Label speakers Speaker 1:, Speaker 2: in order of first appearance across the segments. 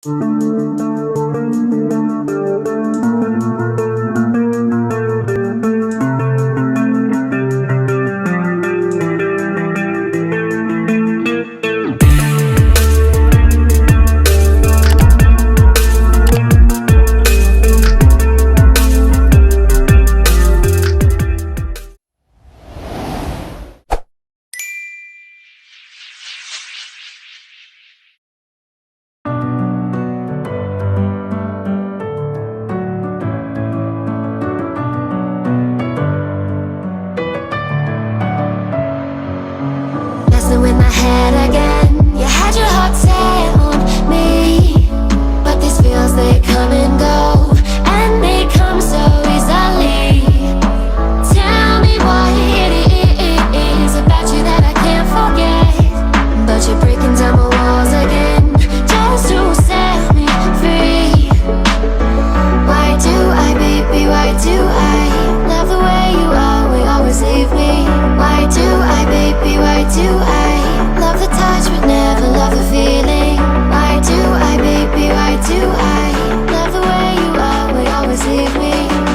Speaker 1: Messing with my head again. You had your heart set on me, but these feels, they come and go, and they come so easily. Tell me what it is about you that I can't forget, but you're breaking down my walls again, just to set me free. Why do I, baby, why do I love the way you always leave me? Why do I, baby, why do I love the touch but never love the feeling? Why do I, baby, why do I love the way you always leave me?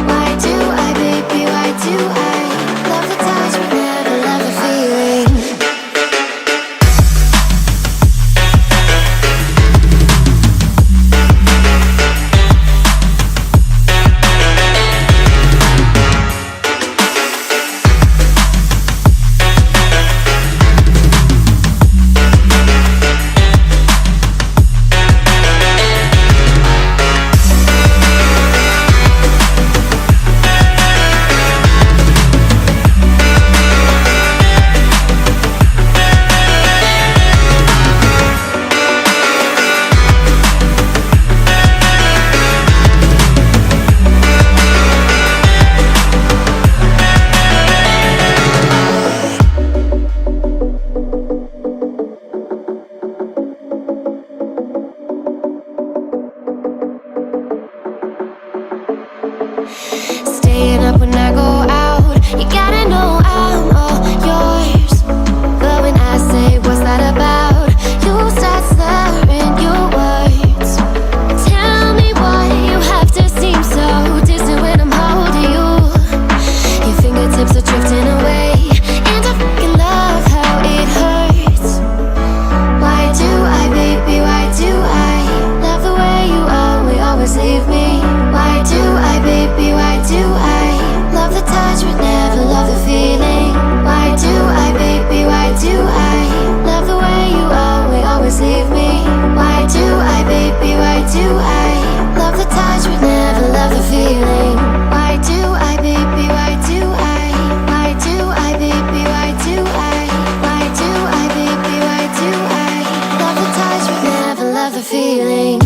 Speaker 1: Why do I, baby, why do I love the touch but never love the feeling? Staying up when I go out, you gotta know I'm all yours. But when I say what's that about, you start slurring your words. Tell me why you have to seem so distant when I'm holding you. Your fingertips are drifting away, and I fucking love how it hurts. Why do I, baby, why do I love the way you always leave me? Why do I, baby, why do I love the touch but never love the feeling? Why do I, baby, why do I love the way you always leave me? Why do I, baby, why do I love the touch but never love the feeling? Why do I, baby, why do I? Why do I, baby, why do I? Why do I, baby, why do I love the touch but never love the feeling?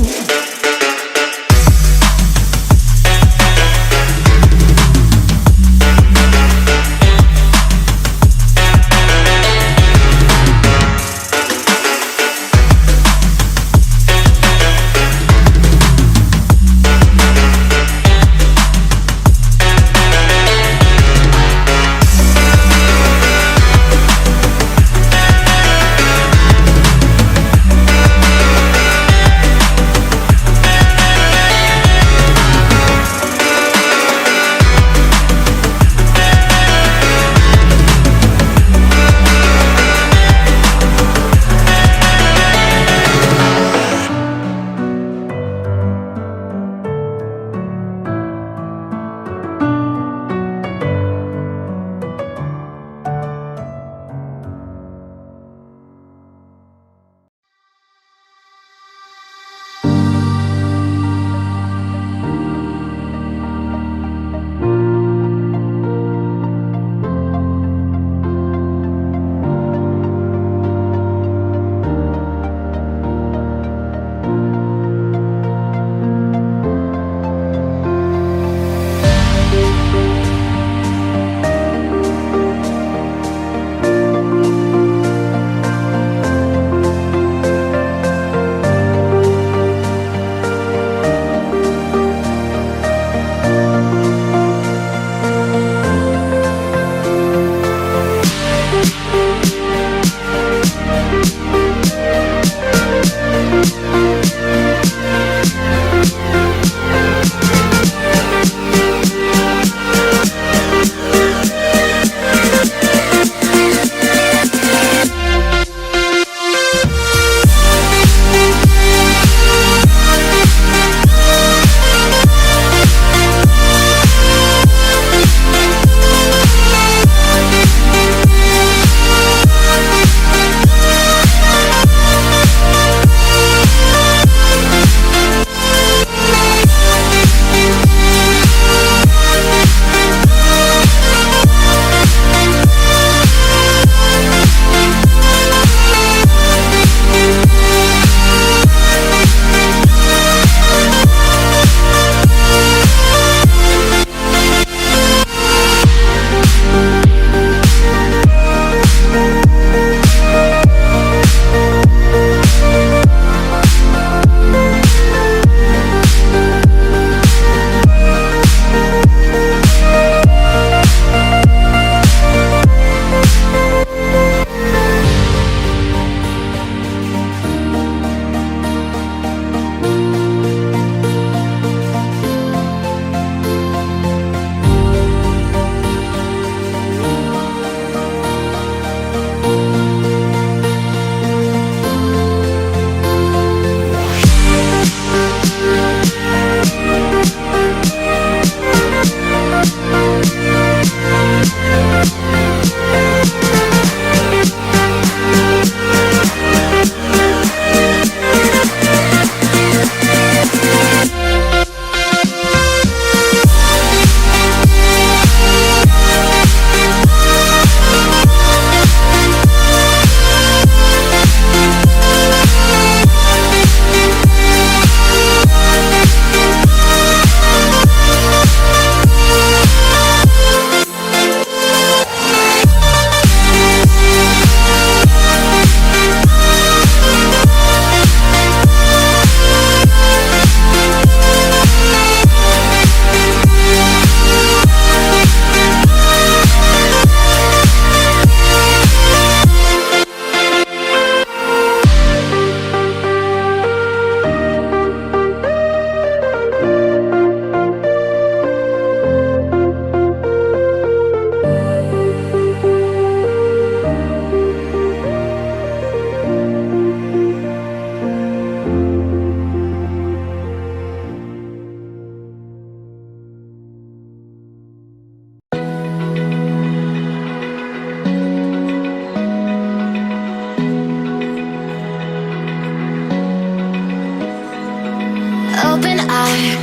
Speaker 1: Open eye,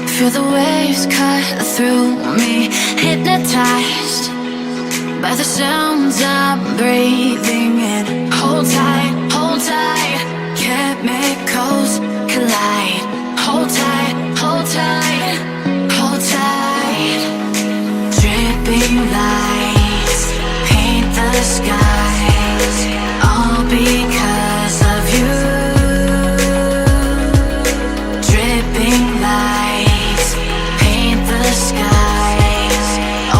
Speaker 1: feel the waves cut through me. Hypnotized by the sounds I'm breathing in. Hold tight, hold tight. Chemicals collide. Hold tight, hold tight, hold tight. Dripping lights paint the skies, all because of you. Dripping lights paint the skies,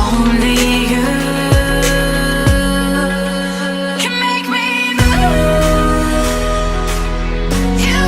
Speaker 1: only you can make me move. You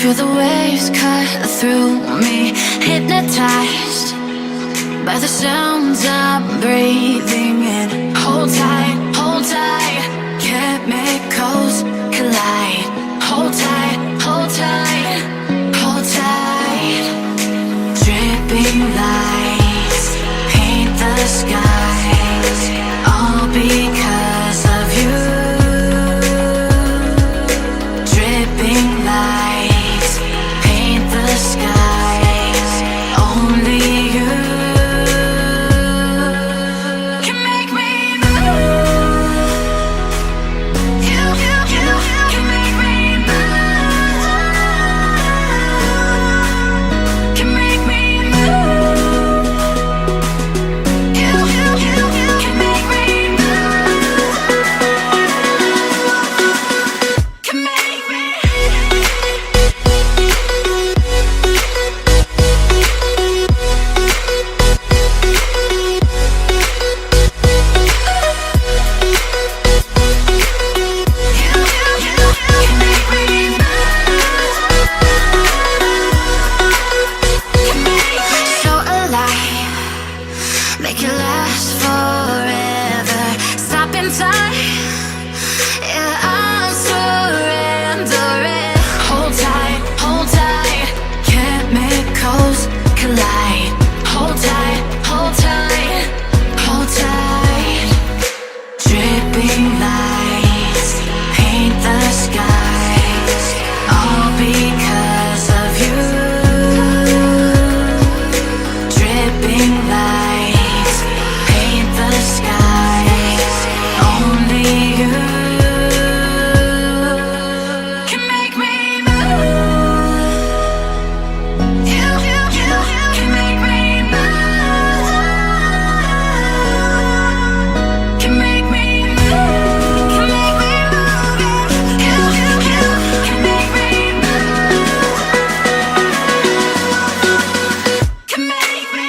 Speaker 1: Feel the waves cut through me, hypnotized by the sounds I'm breathing in. Hold tight, chemicals collide. Hold tight, hold tight, hold tight. Dripping lights paint the skies, all because of you. Dripping lights paint the skies, only you can make me move. You can make me move. Can make me move. You can make me move. Can make me. So alive, make it last forever. Stop in time, yeah, I'm surrendering. Hold tight, chemicals collide. Hold tight, hold tight, hold tight. Dripping lights paint the skies, all because of you. Dripping lights paint the skies, only you can make me move. You can make me move. Can make me move. Can make me move. You can make me move. Can make me.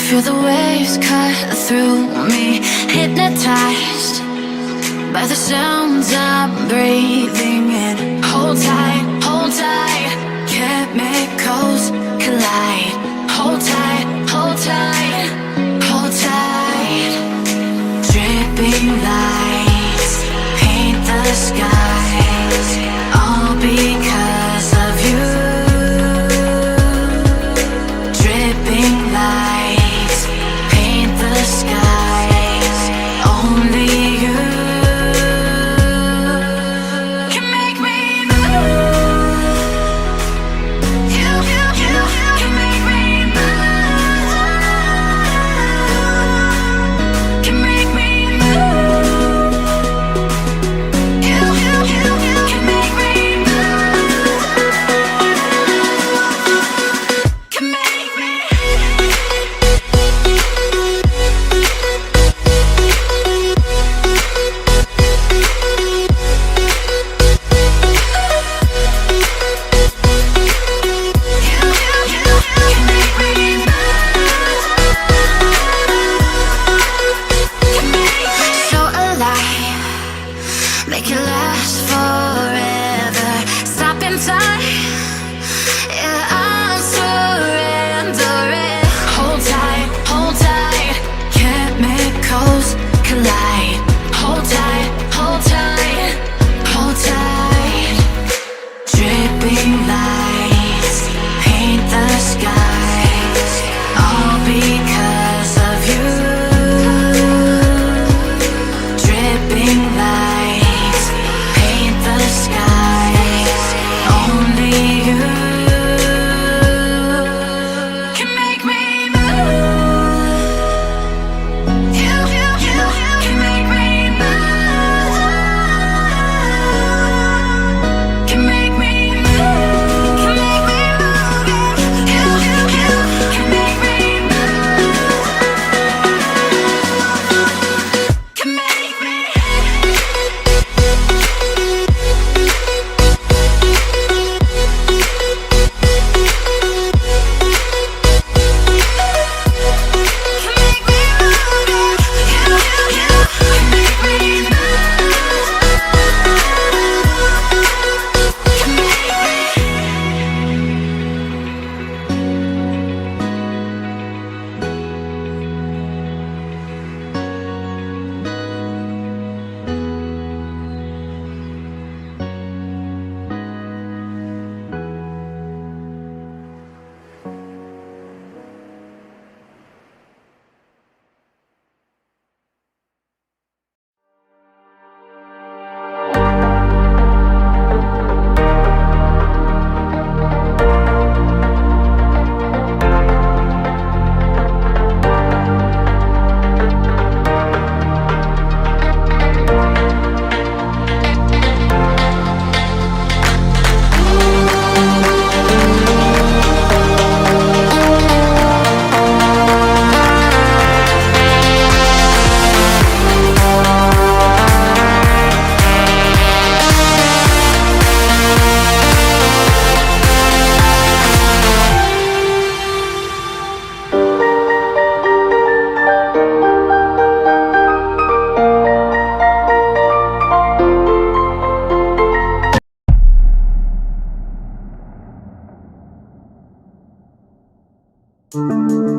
Speaker 1: Feel the waves cut through me, hypnotized by the sounds I'm breathing in. Hold tight, chemicals collide. Hold tight, hold tight, hold tight. Dripping lights paint the skies, all because of you. Dripping lights paint the skies, only you can make me move. You can make me move. Can make me move. You can make me move. Can make me. So alive, make it last forever. Stop in time, yeah, I'm surrendering. Hold tight, chemicals collide. Hold tight, hold tight, hold tight. Dripping lights paint the skies, all because of you. Dripping lights paint the skies, only you can make me move. You can make me move. Can make me move. Can make me move. You can make me move. Can make me.
Speaker 2: Thank